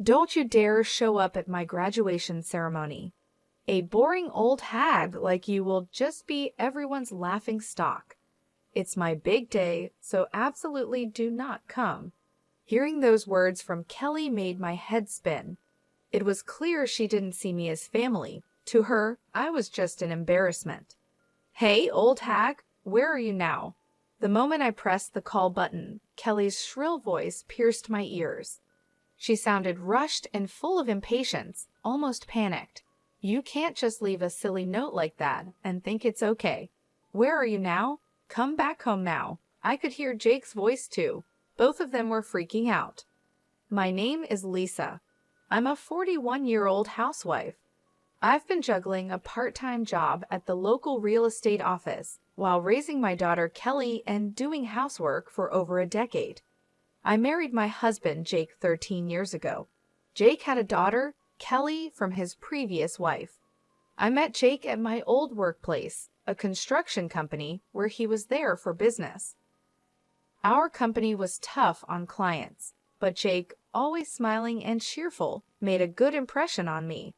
Don't you dare show up at my graduation ceremony. A boring old hag like you will just be everyone's laughing stock. It's my big day, so absolutely do not come." Hearing those words from Kelly made my head spin. It was clear she didn't see me as family. To her, I was just an embarrassment. "Hey, old hag, where are you now?" The moment I pressed the call button, Kelly's shrill voice pierced my ears. She sounded rushed and full of impatience, almost panicked. "You can't just leave a silly note like that and think it's okay. Where are you now? Come back home now." I could hear Jake's voice too. Both of them were freaking out. "My name is Lisa. I'm a 41-year-old housewife. I've been juggling a part-time job at the local real estate office while raising my daughter Kelly and doing housework for over a decade. I married my husband, Jake, 13 years ago. Jake had a daughter, Kelly, from his previous wife. I met Jake at my old workplace, a construction company, where he was there for business. Our company was tough on clients, but Jake, always smiling and cheerful, made a good impression on me.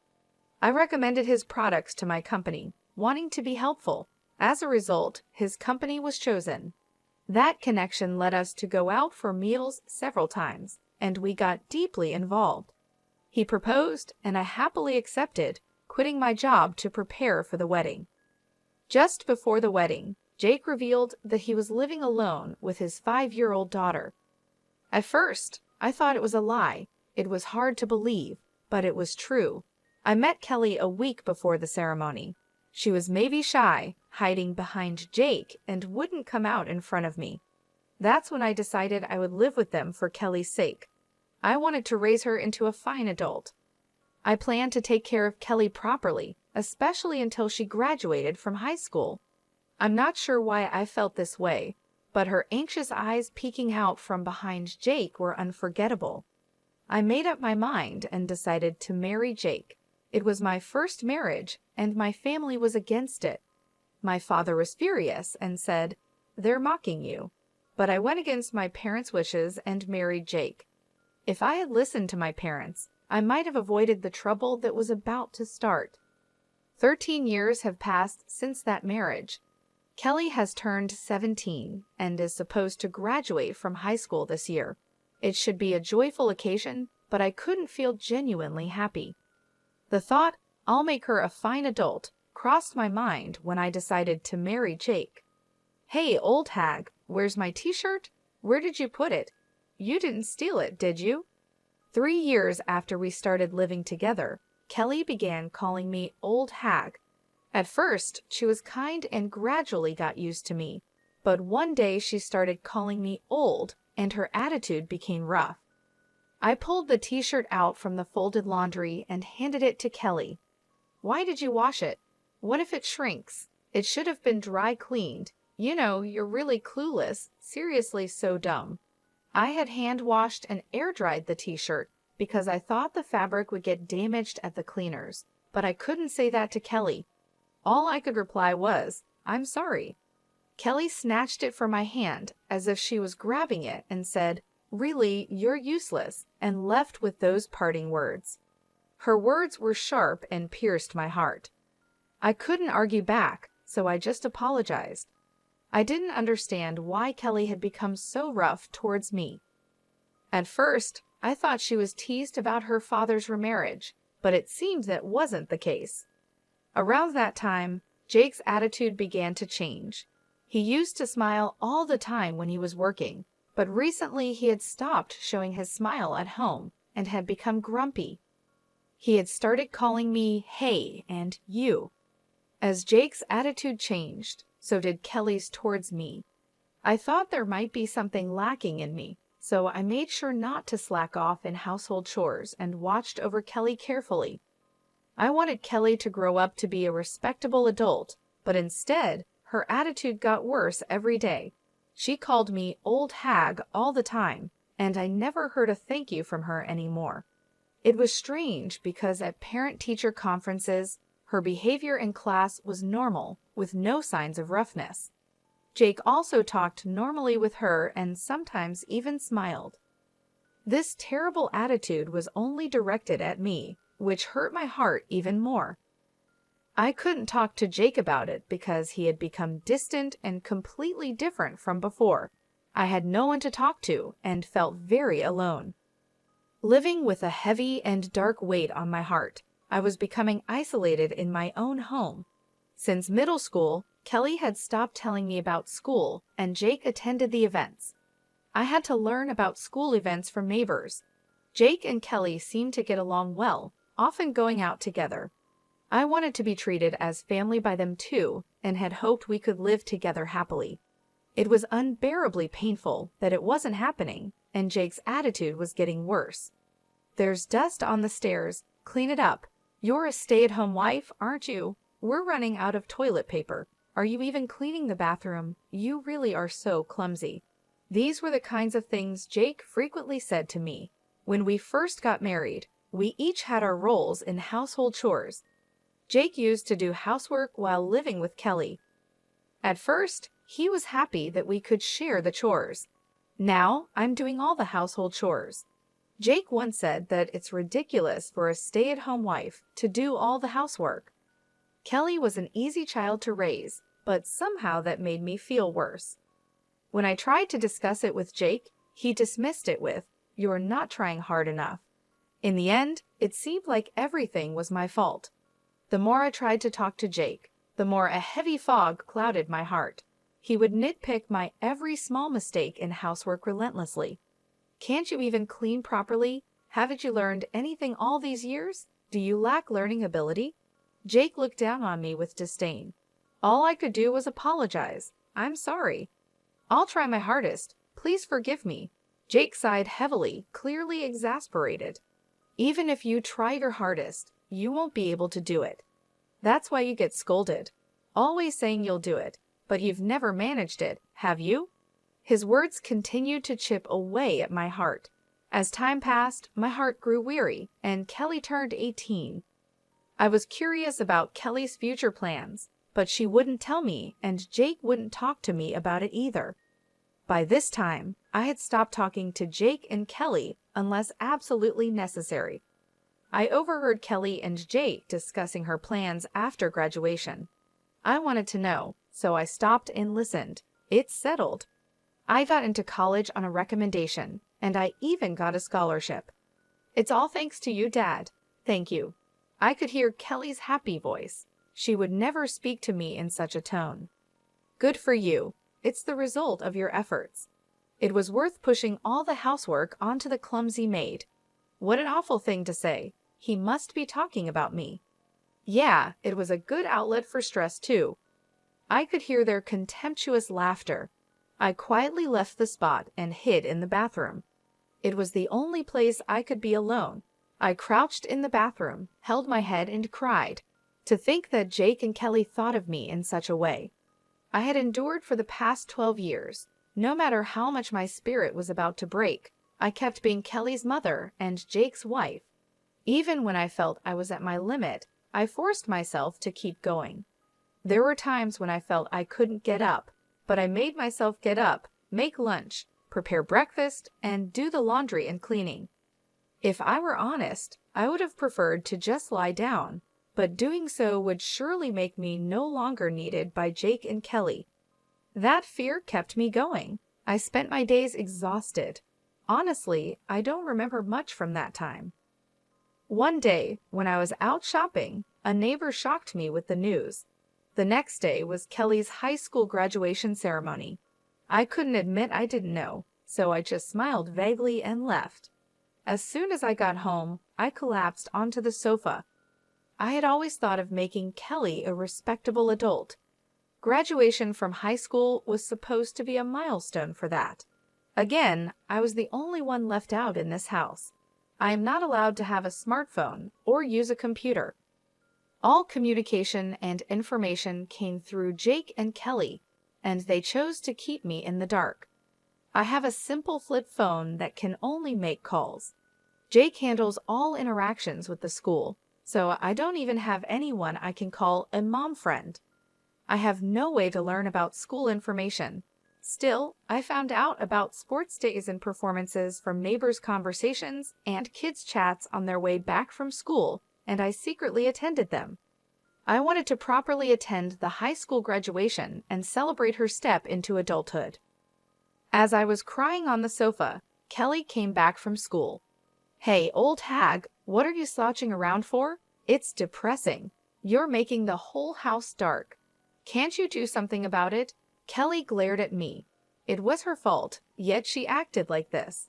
I recommended his products to my company, wanting to be helpful. As a result, his company was chosen. That connection led us to go out for meals several times, and we got deeply involved. He proposed, and I happily accepted, quitting my job to prepare for the wedding. Just before the wedding, Jake revealed that he was living alone with his 5-year-old daughter. At first, I thought it was a lie. It was hard to believe, but it was true. I met Kelly a week before the ceremony. She was maybe shy, hiding behind Jake, and wouldn't come out in front of me. That's when I decided I would live with them for Kelly's sake. I wanted to raise her into a fine adult. I planned to take care of Kelly properly, especially until she graduated from high school. I'm not sure why I felt this way, but her anxious eyes peeking out from behind Jake were unforgettable. I made up my mind and decided to marry Jake. It was my first marriage, and my family was against it. My father was furious and said, "They're mocking you." But I went against my parents' wishes and married Jake. If I had listened to my parents, I might have avoided the trouble that was about to start. 13 years have passed since that marriage. Kelly has turned 17 and is supposed to graduate from high school this year. It should be a joyful occasion, but I couldn't feel genuinely happy. The thought, "I'll make her a fine adult," crossed my mind when I decided to marry Jake. "Hey, old hag, where's my t-shirt? Where did you put it? You didn't steal it, did you?" 3 years after we started living together, Kelly began calling me old hag. At first, she was kind and gradually got used to me, but one day she started calling me old and her attitude became rough. I pulled the t-shirt out from the folded laundry and handed it to Kelly. "Why did you wash it? What if it shrinks? It should have been dry cleaned. You know, you're really clueless, seriously so dumb." I had hand washed and air dried the t-shirt because I thought the fabric would get damaged at the cleaners, but I couldn't say that to Kelly. All I could reply was, "I'm sorry." Kelly snatched it from my hand as if she was grabbing it and said, "Really, you're useless," and left with those parting words. Her words were sharp and pierced my heart. I couldn't argue back, so I just apologized. I didn't understand why Kelly had become so rough towards me. At first, I thought she was teased about her father's remarriage, but it seemed that wasn't the case. Around that time, Jake's attitude began to change. He used to smile all the time when he was working, but recently he had stopped showing his smile at home and had become grumpy. He had started calling me "hey" and "you." As Jake's attitude changed, so did Kelly's towards me. I thought there might be something lacking in me, so I made sure not to slack off in household chores and watched over Kelly carefully. I wanted Kelly to grow up to be a respectable adult, but instead, her attitude got worse every day. She called me old hag all the time, and I never heard a thank you from her anymore. It was strange because at parent-teacher conferences, her behavior in class was normal, with no signs of roughness. Jake also talked normally with her and sometimes even smiled. This terrible attitude was only directed at me, which hurt my heart even more. I couldn't talk to Jake about it because he had become distant and completely different from before. I had no one to talk to and felt very alone. Living with a heavy and dark weight on my heart, I was becoming isolated in my own home. Since middle school, Kelly had stopped telling me about school, and Jake attended the events. I had to learn about school events from neighbors. Jake and Kelly seemed to get along well, often going out together. I wanted to be treated as family by them too, and had hoped we could live together happily. It was unbearably painful that it wasn't happening, and Jake's attitude was getting worse. "There's dust on the stairs. Clean it up. You're a stay-at-home wife, aren't you? We're running out of toilet paper. Are you even cleaning the bathroom? You really are so clumsy." These were the kinds of things Jake frequently said to me. When we first got married, we each had our roles in household chores. Jake used to do housework while living with Kelly. At first, he was happy that we could share the chores. Now, I'm doing all the household chores. Jake once said that it's ridiculous for a stay-at-home wife to do all the housework. Kelly was an easy child to raise, but somehow that made me feel worse. When I tried to discuss it with Jake, he dismissed it with, "You're not trying hard enough." In the end, it seemed like everything was my fault. The more I tried to talk to Jake, the more a heavy fog clouded my heart. He would nitpick my every small mistake in housework relentlessly. "Can't you even clean properly? Haven't you learned anything all these years? Do you lack learning ability?" Jake looked down on me with disdain. All I could do was apologize. "I'm sorry. I'll try my hardest. Please forgive me." Jake sighed heavily, clearly exasperated. "Even if you try your hardest, you won't be able to do it. That's why you get scolded. Always saying you'll do it, but you've never managed it, have you?" His words continued to chip away at my heart. As time passed, my heart grew weary, and Kelly turned 18. I was curious about Kelly's future plans, but she wouldn't tell me, and Jake wouldn't talk to me about it either. By this time, I had stopped talking to Jake and Kelly unless absolutely necessary. I overheard Kelly and Jake discussing her plans after graduation. I wanted to know, so I stopped and listened. It's settled. I got into college on a recommendation, and I even got a scholarship. "It's all thanks to you, Dad." "Thank you." I could hear Kelly's happy voice. She would never speak to me in such a tone. "Good for you. It's the result of your efforts." It was worth pushing all the housework onto the clumsy maid. What an awful thing to say. He must be talking about me. Yeah, it was a good outlet for stress too. I could hear their contemptuous laughter. I quietly left the spot and hid in the bathroom. It was the only place I could be alone. I crouched in the bathroom, held my head, and cried. To think that Jake and Kelly thought of me in such a way. I had endured for the past 12 years. No matter how much my spirit was about to break, I kept being Kelly's mother and Jake's wife. Even when I felt I was at my limit, I forced myself to keep going. There were times when I felt I couldn't get up, but I made myself get up, make lunch, prepare breakfast, and do the laundry and cleaning. If I were honest, I would have preferred to just lie down, but doing so would surely make me no longer needed by Jake and Kelly. That fear kept me going. I spent my days exhausted. Honestly, I don't remember much from that time. One day, when I was out shopping, a neighbor shocked me with the news. The next day was Kelly's high school graduation ceremony. I couldn't admit I didn't know, so I just smiled vaguely and left. As soon as I got home, I collapsed onto the sofa. I had always thought of making Kelly a respectable adult. Graduation from high school was supposed to be a milestone for that. Again, I was the only one left out in this house. I am not allowed to have a smartphone or use a computer. All communication and information came through Jake and Kelly, and they chose to keep me in the dark. I have a simple flip phone that can only make calls. Jake handles all interactions with the school, so I don't even have anyone I can call a mom friend. I have no way to learn about school information, Still, I found out about sports days and performances from neighbors' conversations and kids' chats on their way back from school, and I secretly attended them. I wanted to properly attend the high school graduation and celebrate her step into adulthood. As I was crying on the sofa, Kelly came back from school. "Hey, old hag, what are you slouching around for? It's depressing. You're making the whole house dark. Can't you do something about it?" Kelly glared at me. It was her fault, yet she acted like this.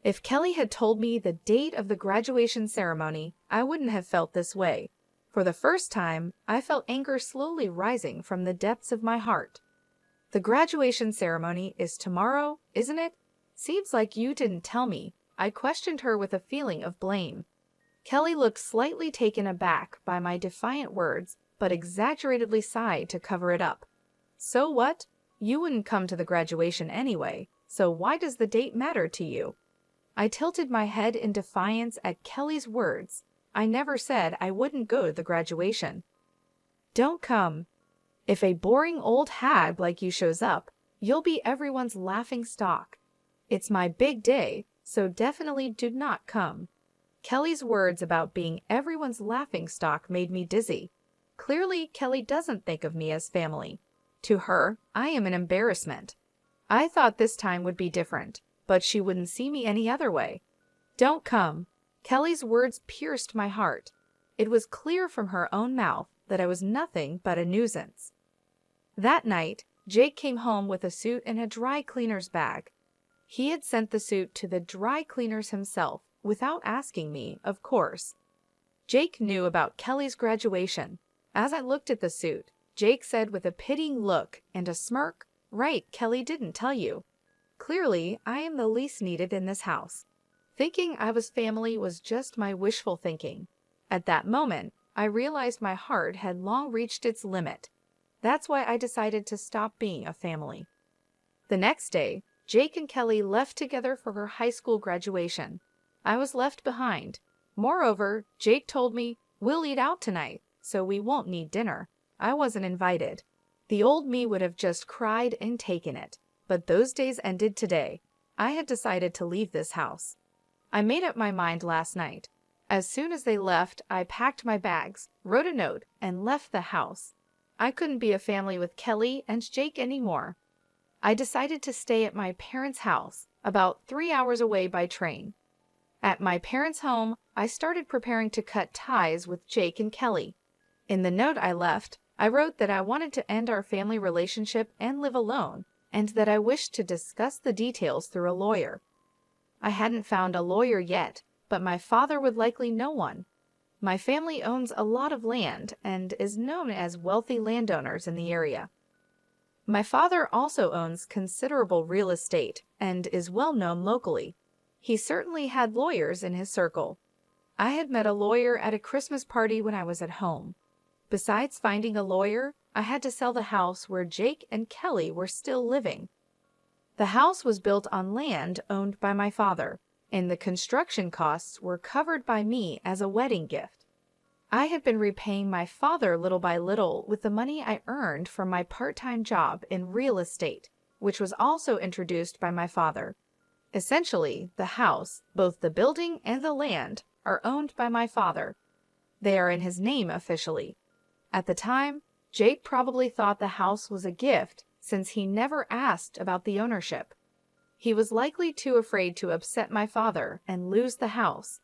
If Kelly had told me the date of the graduation ceremony, I wouldn't have felt this way. For the first time, I felt anger slowly rising from the depths of my heart. "The graduation ceremony is tomorrow, isn't it? Seems like you didn't tell me." I questioned her with a feeling of blame. Kelly looked slightly taken aback by my defiant words, but exaggeratedly sighed to cover it up. "So what? You wouldn't come to the graduation anyway, so why does the date matter to you?" I tilted my head in defiance at Kelly's words. I never said I wouldn't go to the graduation. "Don't come. If a boring old hag like you shows up, you'll be everyone's laughing stock. It's my big day, so definitely do not come." Kelly's words about being everyone's laughing stock made me dizzy. Clearly, Kelly doesn't think of me as family. To her, I am an embarrassment. I thought this time would be different, but she wouldn't see me any other way. "Don't come." Kelly's words pierced my heart. It was clear from her own mouth that I was nothing but a nuisance. That night, Jake came home with a suit and a dry cleaner's bag. He had sent the suit to the dry cleaners himself, without asking me, of course. Jake knew about Kelly's graduation. As I looked at the suit, Jake said with a pitying look and a smirk, "Right, Kelly didn't tell you. Clearly, I am the least needed in this house." Thinking I was family was just my wishful thinking. At that moment, I realized my heart had long reached its limit. That's why I decided to stop being a family. The next day, Jake and Kelly left together for her high school graduation. I was left behind. Moreover, Jake told me, "We'll eat out tonight, so we won't need dinner." I wasn't invited. The old me would have just cried and taken it. But those days ended today. I had decided to leave this house. I made up my mind last night. As soon as they left, I packed my bags, wrote a note, and left the house. I couldn't be a family with Kelly and Jake anymore. I decided to stay at my parents' house, about 3 hours away by train. At my parents' home, I started preparing to cut ties with Jake and Kelly. In the note I left, I wrote that I wanted to end our family relationship and live alone, and that I wished to discuss the details through a lawyer. I hadn't found a lawyer yet, but my father would likely know one. My family owns a lot of land and is known as wealthy landowners in the area. My father also owns considerable real estate and is well known locally. He certainly had lawyers in his circle. I had met a lawyer at a Christmas party when I was at home. Besides finding a lawyer, I had to sell the house where Jake and Kelly were still living. The house was built on land owned by my father, and the construction costs were covered by me as a wedding gift. I had been repaying my father little by little with the money I earned from my part-time job in real estate, which was also introduced by my father. Essentially, the house, both the building and the land, are owned by my father. They are in his name officially. At the time, Jake probably thought the house was a gift since he never asked about the ownership. He was likely too afraid to upset my father and lose the house.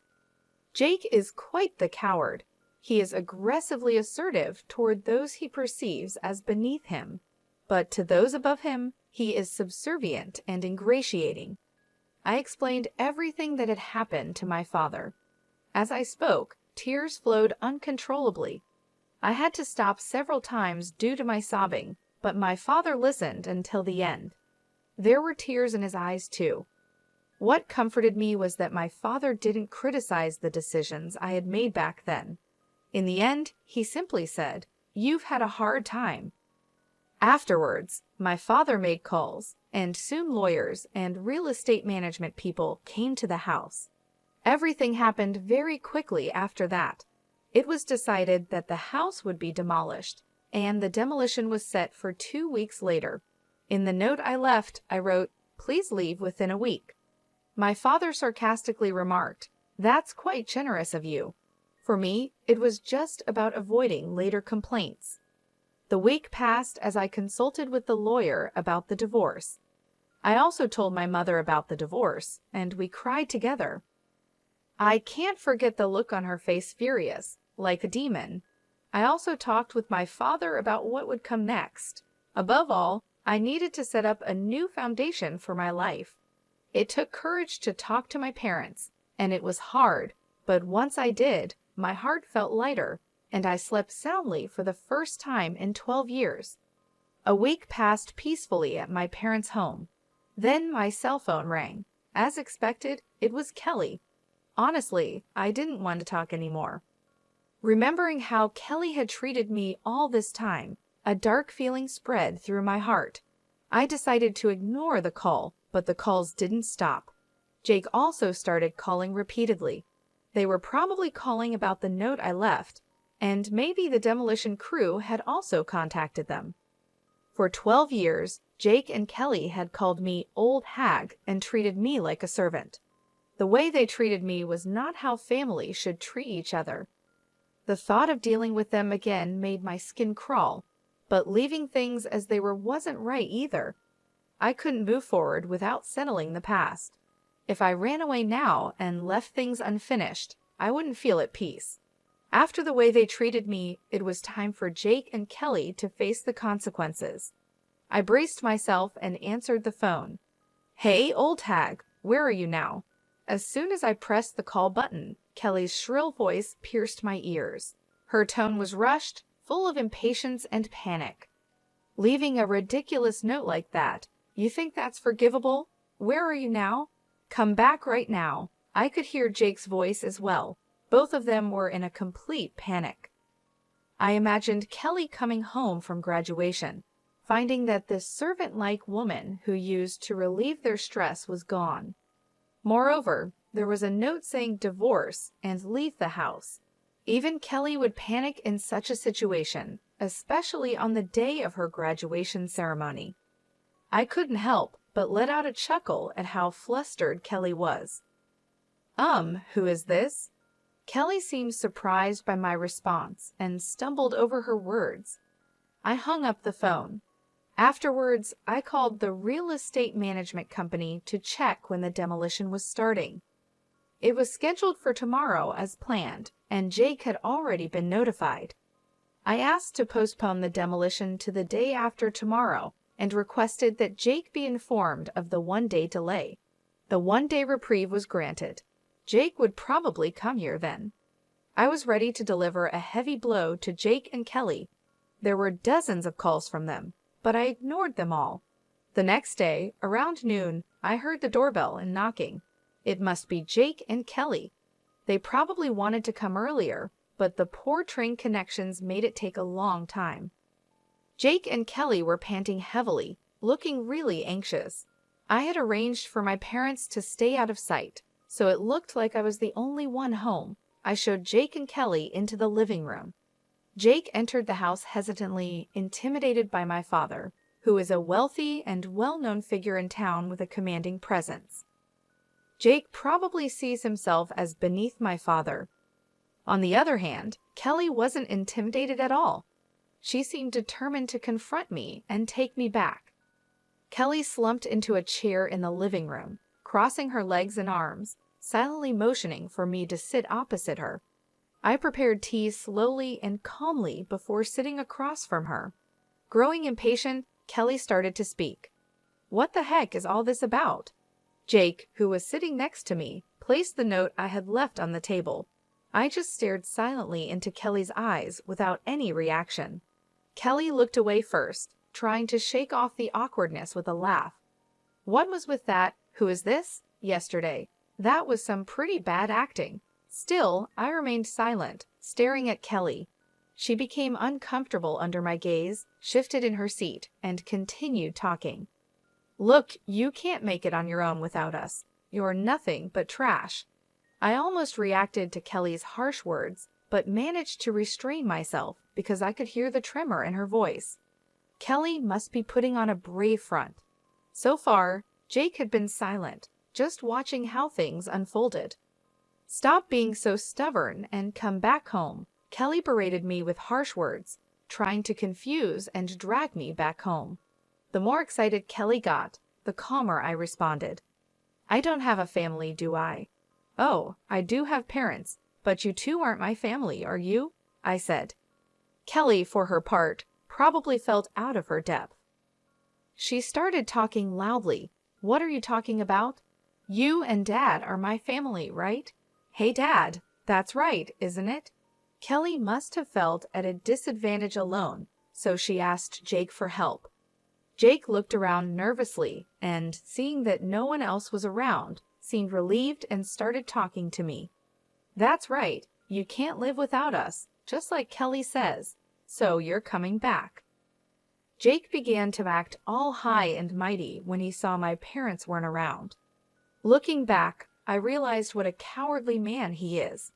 Jake is quite the coward. He is aggressively assertive toward those he perceives as beneath him, but to those above him, he is subservient and ingratiating. I explained everything that had happened to my father. As I spoke, tears flowed uncontrollably. I had to stop several times due to my sobbing, but my father listened until the end. There were tears in his eyes too. What comforted me was that my father didn't criticize the decisions I had made back then. In the end, he simply said, "You've had a hard time." Afterwards, my father made calls, and soon lawyers and real estate management people came to the house. Everything happened very quickly after that. It was decided that the house would be demolished, and the demolition was set for 2 weeks later. In the note I left, I wrote, "Please leave within a week." My father sarcastically remarked, "That's quite generous of you." For me, it was just about avoiding later complaints. The week passed as I consulted with the lawyer about the divorce. I also told my mother about the divorce, and we cried together. I can't forget the look on her face, furious, like a demon. I also talked with my father about what would come next. Above all, I needed to set up a new foundation for my life. It took courage to talk to my parents, and it was hard, but once I did, my heart felt lighter, and I slept soundly for the first time in 12 years. A week passed peacefully at my parents' home. Then my cell phone rang. As expected, it was Kelly. Honestly, I didn't want to talk anymore. Remembering how Kelly had treated me all this time, a dark feeling spread through my heart. I decided to ignore the call, but the calls didn't stop. Jake also started calling repeatedly. They were probably calling about the note I left, and maybe the demolition crew had also contacted them. For 12 years, Jake and Kelly had called me old hag and treated me like a servant. The way they treated me was not how family should treat each other. The thought of dealing with them again made my skin crawl, but leaving things as they were wasn't right either. I couldn't move forward without settling the past. If I ran away now and left things unfinished, I wouldn't feel at peace. After the way they treated me, it was time for Jake and Kelly to face the consequences. I braced myself and answered the phone. "Hey, old hag, where are you now?" As soon as I pressed the call button, Kelly's shrill voice pierced my ears. Her tone was rushed, full of impatience and panic. "Leaving a ridiculous note like that? You think that's forgivable? Where are you now? Come back right now." I could hear Jake's voice as well. Both of them were in a complete panic. I imagined Kelly coming home from graduation, finding that this servant-like woman who used to relieve their stress was gone. Moreover, there was a note saying divorce and leave the house. Even Kelly would panic in such a situation, especially on the day of her graduation ceremony. I couldn't help but let out a chuckle at how flustered Kelly was. Who is this?" Kelly seemed surprised by my response and stumbled over her words. I hung up the phone. Afterwards, I called the real estate management company to check when the demolition was starting. It was scheduled for tomorrow as planned, and Jake had already been notified. I asked to postpone the demolition to the day after tomorrow and requested that Jake be informed of the one-day delay. The one-day reprieve was granted. Jake would probably come here then. I was ready to deliver a heavy blow to Jake and Kelly. There were dozens of calls from them, but I ignored them all. The next day, around noon, I heard the doorbell and knocking. It must be Jake and Kelly. They probably wanted to come earlier, but the poor train connections made it take a long time. Jake and Kelly were panting heavily, looking really anxious. I had arranged for my parents to stay out of sight, so it looked like I was the only one home. I showed Jake and Kelly into the living room. Jake entered the house hesitantly, intimidated by my father, who is a wealthy and well-known figure in town with a commanding presence. Jake probably sees himself as beneath my father. On the other hand, Kelly wasn't intimidated at all. She seemed determined to confront me and take me back. Kelly slumped into a chair in the living room, crossing her legs and arms, silently motioning for me to sit opposite her. I prepared tea slowly and calmly before sitting across from her. Growing impatient, Kelly started to speak. "What the heck is all this about?" Jake, who was sitting next to me, placed the note I had left on the table. I just stared silently into Kelly's eyes without any reaction. Kelly looked away first, trying to shake off the awkwardness with a laugh. "What was with that 'who is this' yesterday? That was some pretty bad acting." Still, I remained silent, staring at Kelly. She became uncomfortable under my gaze, shifted in her seat, and continued talking. "Look, you can't make it on your own without us. You're nothing but trash." I almost reacted to Kelly's harsh words, but managed to restrain myself because I could hear the tremor in her voice. Kelly must be putting on a brave front. So far, Jake had been silent, just watching how things unfolded. Stop being so stubborn and come back home. Kelly berated me with harsh words, trying to confuse and drag me back home. The more excited Kelly got, the calmer I responded. I don't have a family, do I? Oh, I do have parents, but you two aren't my family, are you? I said. Kelly, for her part, probably felt out of her depth. She started talking loudly. What are you talking about? You and Dad are my family, right? Hey, Dad, that's right, isn't it? Kelly must have felt at a disadvantage alone, so she asked Jake for help. Jake looked around nervously and, seeing that no one else was around, seemed relieved and started talking to me. That's right, you can't live without us, just like Kelly says, so you're coming back. Jake began to act all high and mighty when he saw my parents weren't around. Looking back, I realized what a cowardly man he is.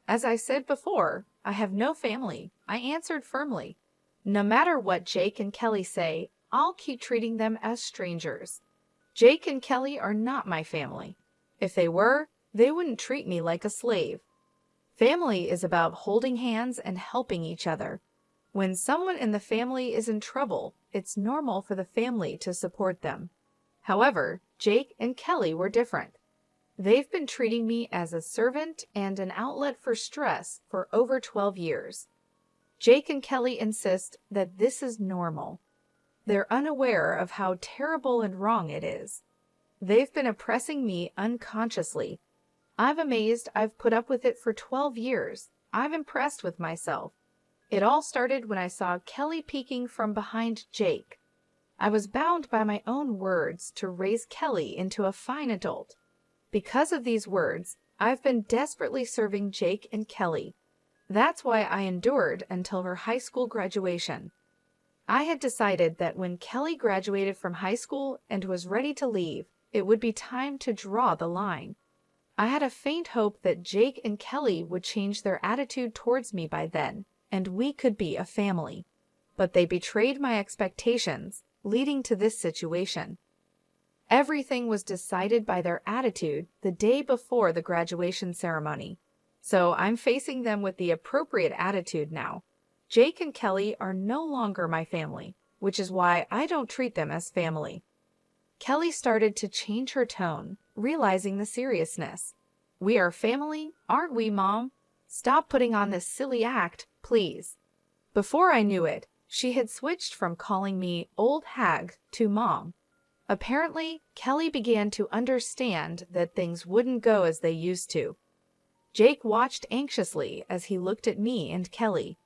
As I said before, I have no family, I answered firmly. No matter what Jake and Kelly say, I'll keep treating them as strangers. Jake and Kelly are not my family. If they were, they wouldn't treat me like a slave. Family is about holding hands and helping each other. When someone in the family is in trouble, it's normal for the family to support them. However, Jake and Kelly were different. They've been treating me as a servant and an outlet for stress for over 12 years. Jake and Kelly insist that this is normal. They're unaware of how terrible and wrong it is. They've been oppressing me unconsciously. I'm amazed I've put up with it for 12 years. I'm impressed with myself. It all started when I saw Kelly peeking from behind Jake. I was bound by my own words to raise Kelly into a fine adult. Because of these words, I've been desperately serving Jake and Kelly. That's why I endured until her high school graduation. I had decided that when Kelly graduated from high school and was ready to leave, it would be time to draw the line. I had a faint hope that Jake and Kelly would change their attitude towards me by then, and we could be a family. But they betrayed my expectations, leading to this situation. Everything was decided by their attitude the day before the graduation ceremony. So I'm facing them with the appropriate attitude now. Jake and Kelly are no longer my family, which is why I don't treat them as family. Kelly started to change her tone, realizing the seriousness. We are family, aren't we, Mom? Stop putting on this silly act, please. Before I knew it, she had switched from calling me old hag to Mom. Apparently, Kelly began to understand that things wouldn't go as they used to. Jake watched anxiously as he looked at me and Kelly.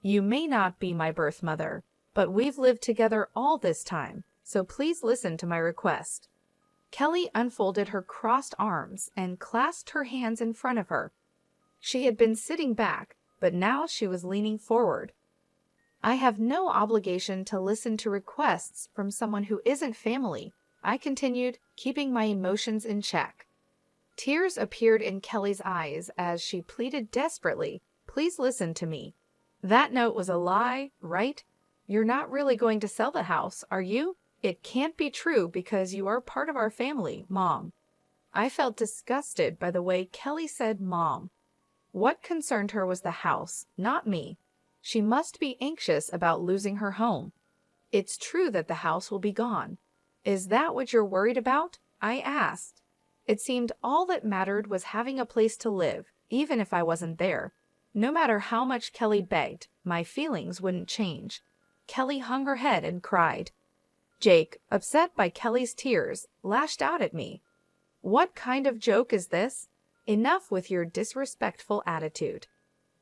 You may not be my birth mother, but we've lived together all this time, so please listen to my request. Kelly unfolded her crossed arms and clasped her hands in front of her. She had been sitting back, but now she was leaning forward. I have no obligation to listen to requests from someone who isn't family, I continued, keeping my emotions in check. Tears appeared in Kelly's eyes as she pleaded desperately, please listen to me. That note was a lie, right? You're not really going to sell the house, are you? It can't be true because you are part of our family, Mom. I felt disgusted by the way Kelly said Mom. What concerned her was the house, not me. She must be anxious about losing her home. It's true that the house will be gone. Is that what you're worried about? I asked. It seemed all that mattered was having a place to live, even if I wasn't there. No matter how much Kelly begged, my feelings wouldn't change. Kelly hung her head and cried. Jake, upset by Kelly's tears, lashed out at me. What kind of joke is this? Enough with your disrespectful attitude.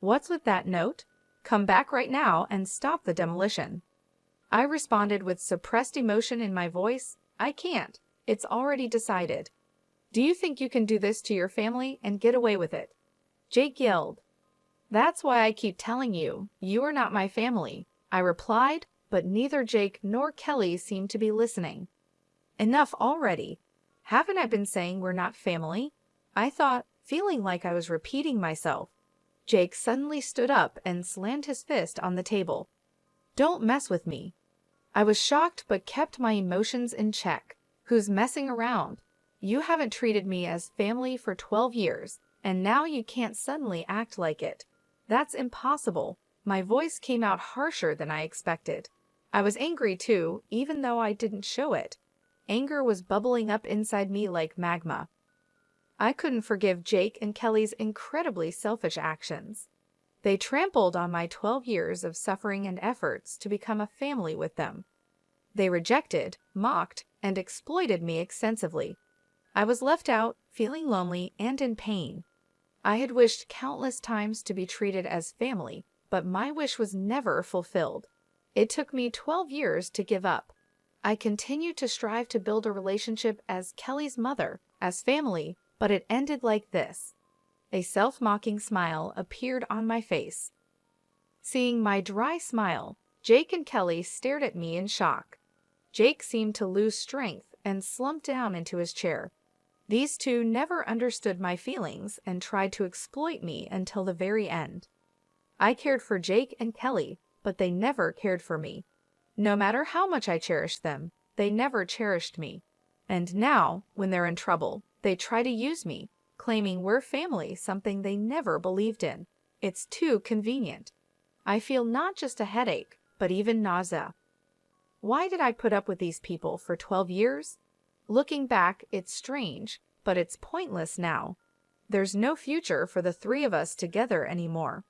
What's with that note? Come back right now and stop the demolition. I responded with suppressed emotion in my voice. I can't. It's already decided. Do you think you can do this to your family and get away with it? Jake yelled. That's why I keep telling you, you are not my family, I replied, but neither Jake nor Kelly seemed to be listening. Enough already. Haven't I been saying we're not family? I thought, feeling like I was repeating myself. Jake suddenly stood up and slammed his fist on the table. Don't mess with me. I was shocked but kept my emotions in check. Who's messing around? You haven't treated me as family for 12 years, and now you can't suddenly act like it. That's impossible. My voice came out harsher than I expected. I was angry too, even though I didn't show it. Anger was bubbling up inside me like magma. I couldn't forgive Jake and Kelly's incredibly selfish actions. They trampled on my 12 years of suffering and efforts to become a family with them. They rejected, mocked, and exploited me extensively. I was left out, feeling lonely and in pain. I had wished countless times to be treated as family, but my wish was never fulfilled. It took me 12 years to give up. I continued to strive to build a relationship as Kelly's mother, as family, but it ended like this. A self-mocking smile appeared on my face. Seeing my dry smile, Jake and Kelly stared at me in shock. Jake seemed to lose strength and slumped down into his chair. These two never understood my feelings and tried to exploit me until the very end. I cared for Jake and Kelly, but they never cared for me. No matter how much I cherished them, they never cherished me. And now, when they're in trouble, they try to use me, claiming we're family, something they never believed in. It's too convenient. I feel not just a headache, but even nausea. Why did I put up with these people for 12 years? Looking back, it's strange, but it's pointless now. There's no future for the three of us together anymore.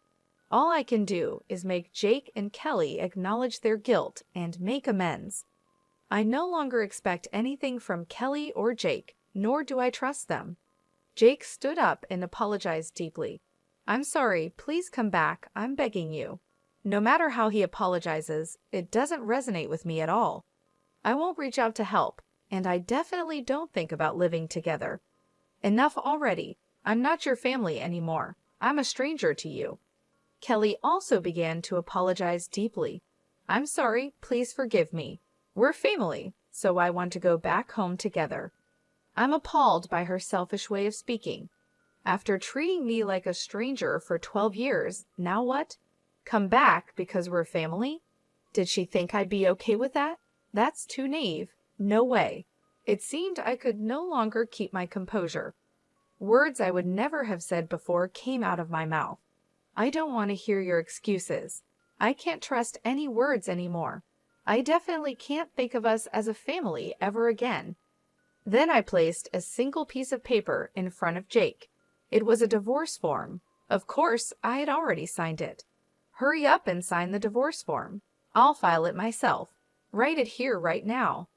All I can do is make Jake and Kelly acknowledge their guilt and make amends. I no longer expect anything from Kelly or Jake, nor do I trust them. Jake stood up and apologized deeply. I'm sorry, please come back, I'm begging you. No matter how he apologizes, it doesn't resonate with me at all. I won't reach out to help, and I definitely don't think about living together. Enough already. I'm not your family anymore. I'm a stranger to you. Kelly also began to apologize deeply. I'm sorry, please forgive me. We're family, so I want to go back home together. I'm appalled by her selfish way of speaking. After treating me like a stranger for 12 years, now what? Come back because we're family? Did she think I'd be okay with that? That's too naive. No way. It seemed I could no longer keep my composure. Words I would never have said before came out of my mouth. I don't want to hear your excuses. I can't trust any words anymore. I definitely can't think of us as a family ever again. Then I placed a single piece of paper in front of Jake. It was a divorce form. Of course, I had already signed it. Hurry up and sign the divorce form. I'll file it myself. Write it here right now.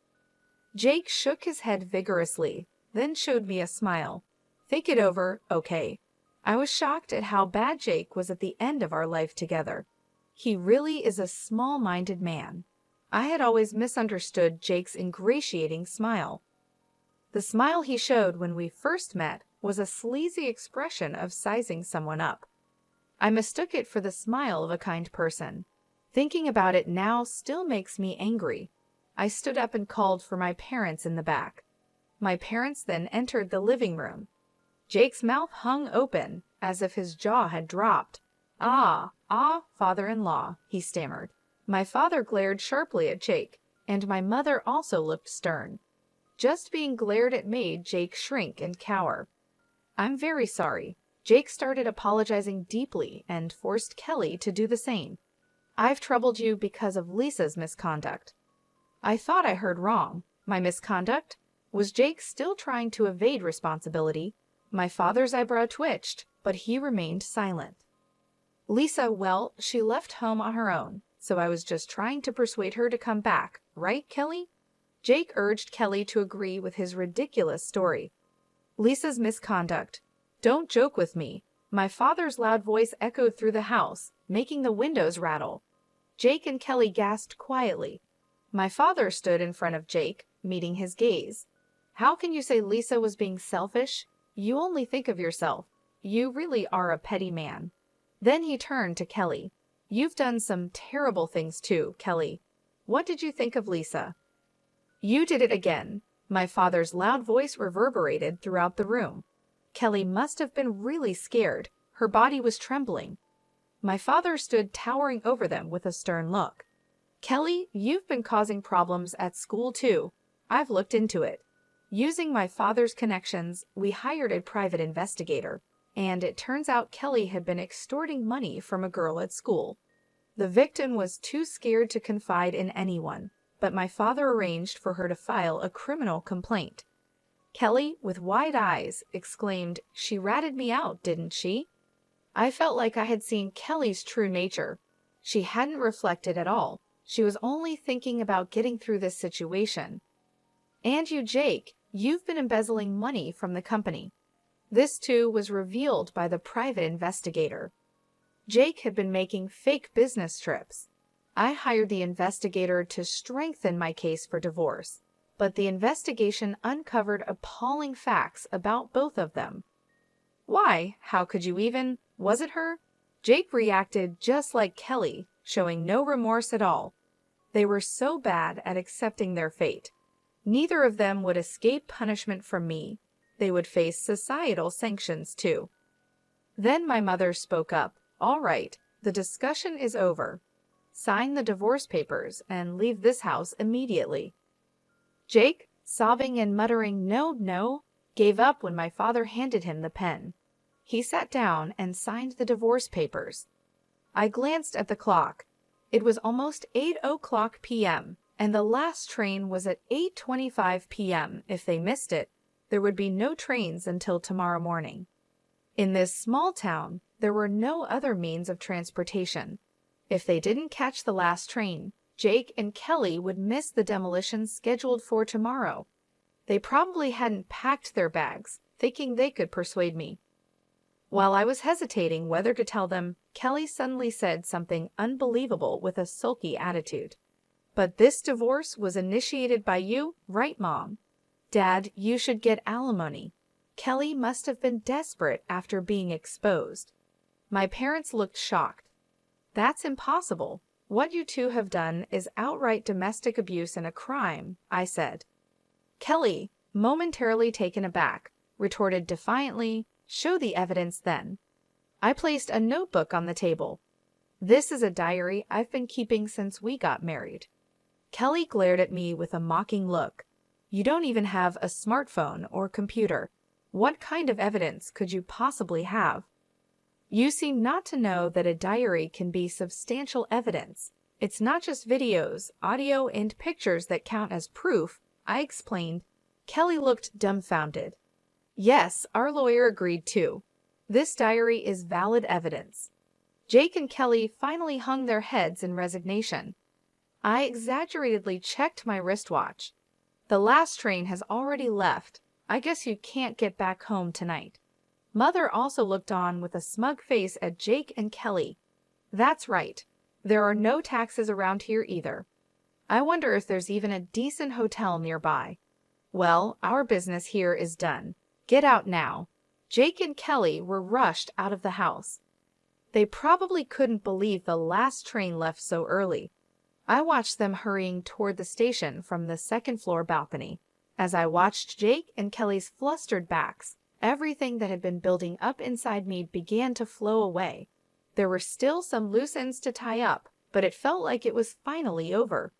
Jake shook his head vigorously, then showed me a smile. Think it over, okay. I was shocked at how bad Jake was at the end of our life together. He really is a small-minded man. I had always misunderstood Jake's ingratiating smile. The smile he showed when we first met was a sleazy expression of sizing someone up. I mistook it for the smile of a kind person. Thinking about it now still makes me angry. I stood up and called for my parents in the back. My parents then entered the living room. Jake's mouth hung open, as if his jaw had dropped. Father-in-law, he stammered. My father glared sharply at Jake, and my mother also looked stern. Just being glared at made Jake shrink and cower. I'm very sorry. Jake started apologizing deeply and forced Kelly to do the same. I've troubled you because of Lisa's misconduct. I thought I heard wrong. My misconduct? Was Jake still trying to evade responsibility? My father's eyebrow twitched, but he remained silent. Lisa, well, she left home on her own, so I was just trying to persuade her to come back, right, Kelly? Jake urged Kelly to agree with his ridiculous story. Lisa's misconduct. Don't joke with me. My father's loud voice echoed through the house, making the windows rattle. Jake and Kelly gasped quietly. My father stood in front of Jake, meeting his gaze. How can you say Lisa was being selfish? You only think of yourself. You really are a petty man. Then he turned to Kelly. You've done some terrible things too, Kelly. What did you think of Lisa? You did it again. My father's loud voice reverberated throughout the room. Kelly must have been really scared. Her body was trembling. My father stood towering over them with a stern look. Kelly, you've been causing problems at school too. I've looked into it. Using my father's connections, we hired a private investigator, and it turns out Kelly had been extorting money from a girl at school. The victim was too scared to confide in anyone, but my father arranged for her to file a criminal complaint. Kelly, with wide eyes, exclaimed, "She ratted me out, didn't she?" I felt like I had seen Kelly's true nature. She hadn't reflected at all. She was only thinking about getting through this situation. "And you, Jake, you've been embezzling money from the company." This too was revealed by the private investigator. Jake had been making fake business trips. I hired the investigator to strengthen my case for divorce, but the investigation uncovered appalling facts about both of them. "Why? How could you even? Was it her?" Jake reacted just like Kelly, showing no remorse at all. They were so bad at accepting their fate. Neither of them would escape punishment from me. They would face societal sanctions too. Then my mother spoke up. "All right, the discussion is over. Sign the divorce papers and leave this house immediately." Jake, sobbing and muttering "no, no," gave up when my father handed him the pen. He sat down and signed the divorce papers. I glanced at the clock. It was almost 8:00 p.m., and the last train was at 8:25 p.m. If they missed it, there would be no trains until tomorrow morning. In this small town, there were no other means of transportation. If they didn't catch the last train, Jake and Kelly would miss the demolition scheduled for tomorrow. They probably hadn't packed their bags, thinking they could persuade me. While I was hesitating whether to tell them, Kelly suddenly said something unbelievable with a sulky attitude. "But this divorce was initiated by you, right, Mom? Dad, you should get alimony." Kelly must have been desperate after being exposed. My parents looked shocked. "That's impossible. What you two have done is outright domestic abuse and a crime," I said. Kelly, momentarily taken aback, retorted defiantly, "Show the evidence then." I placed a notebook on the table. "This is a diary I've been keeping since we got married." Kelly glared at me with a mocking look. "You don't even have a smartphone or computer. What kind of evidence could you possibly have?" "You seem not to know that a diary can be substantial evidence. It's not just videos, audio, and pictures that count as proof," I explained. Kelly looked dumbfounded. "Yes, our lawyer agreed too. This diary is valid evidence." Jake and Kelly finally hung their heads in resignation. I exaggeratedly checked my wristwatch. "The last train has already left. I guess you can't get back home tonight." Mother also looked on with a smug face at Jake and Kelly. "That's right. There are no taxes around here either. I wonder if there's even a decent hotel nearby. Well, our business here is done. Get out now." Jake and Kelly were rushed out of the house. They probably couldn't believe the last train left so early. I watched them hurrying toward the station from the second-floor balcony. As I watched Jake and Kelly's flustered backs, everything that had been building up inside me began to flow away. There were still some loose ends to tie up, but it felt like it was finally over.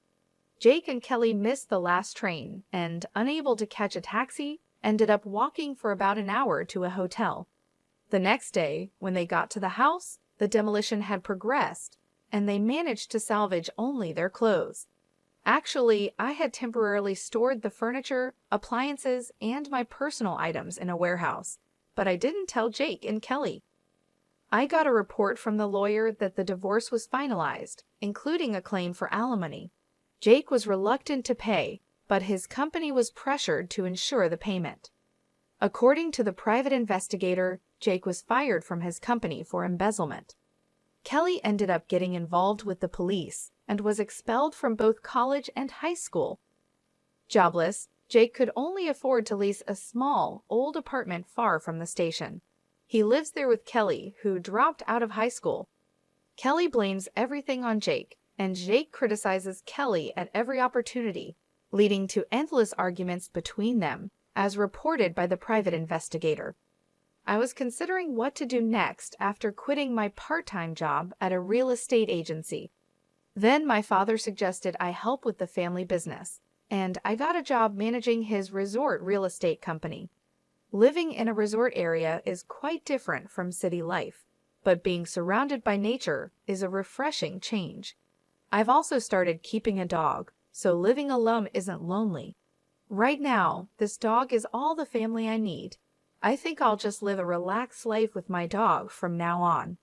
Jake and Kelly missed the last train and, unable to catch a taxi, ended up walking for about an hour to a hotel. The next day, when they got to the house, the demolition had progressed, and they managed to salvage only their clothes. Actually, I had temporarily stored the furniture, appliances, and my personal items in a warehouse, but I didn't tell Jake and Kelly. I got a report from the lawyer that the divorce was finalized, including a claim for alimony. Jake was reluctant to pay, but his company was pressured to ensure the payment. According to the private investigator, Jake was fired from his company for embezzlement. Kelly ended up getting involved with the police and was expelled from both college and high school. Jobless, Jake could only afford to lease a small, old apartment far from the station. He lives there with Kelly, who dropped out of high school. Kelly blames everything on Jake, and Jake criticizes Kelly at every opportunity, leading to endless arguments between them, as reported by the private investigator. I was considering what to do next after quitting my part-time job at a real estate agency. Then my father suggested I help with the family business, and I got a job managing his resort real estate company. Living in a resort area is quite different from city life, but being surrounded by nature is a refreshing change. I've also started keeping a dog, so living alone isn't lonely. Right now, this dog is all the family I need. I think I'll just live a relaxed life with my dog from now on.